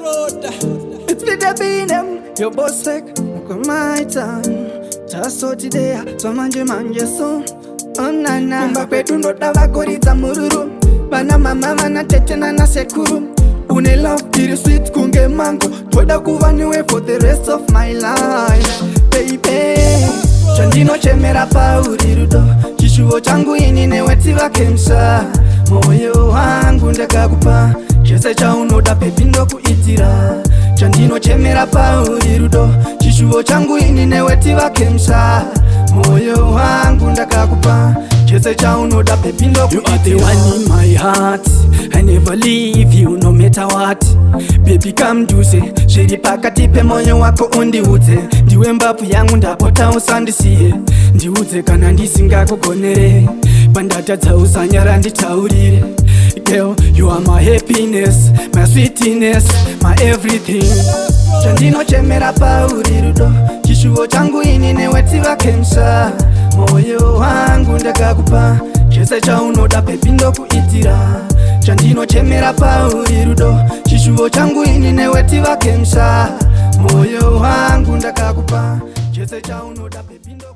It's video being them, your boss sick, my time. Just so today, so manje so. Oh na na, kumba kwetu ndo tavakoridza mururu. Vana mama vana tete nana sekuru. Une love tiri sweet kunge mango. Toda kuva niwe for the rest of my life, baby. Chandino chemera pauri rudo. Chishuvo changu ini neweti vakemsha. Moyo wangu ndakakupa chese chaunoda baby ndokuitira. Chandino chemera pauri rudo. Chishuvo changu ini neweti vakemsha. Moyo wangu ndakakupa chese chaunoda baby ndokuitira. You are the one in my heart, I never leave you no matter what. Baby come juice, shiri pakati pe moyo wako undiudze. Ndiwe mbavu yangu ndapota usandisiye. Ndiudze kana ndisingakugonere. Pandatadza usanyara nditaurire. Girl, you are my happiness, my sweetness, my everything. Chandino chemera pauri rudo. Chishuvo changu ini neweti vakemsha. Moyo wangu ndakakupa chese chaunoda baby ndokuitira. Chandino chemera pauri rudo. Chishuvo changu ini neweti vakemsha. Moyo wangu ndakakupa chese chaunoda baby ndokuitira.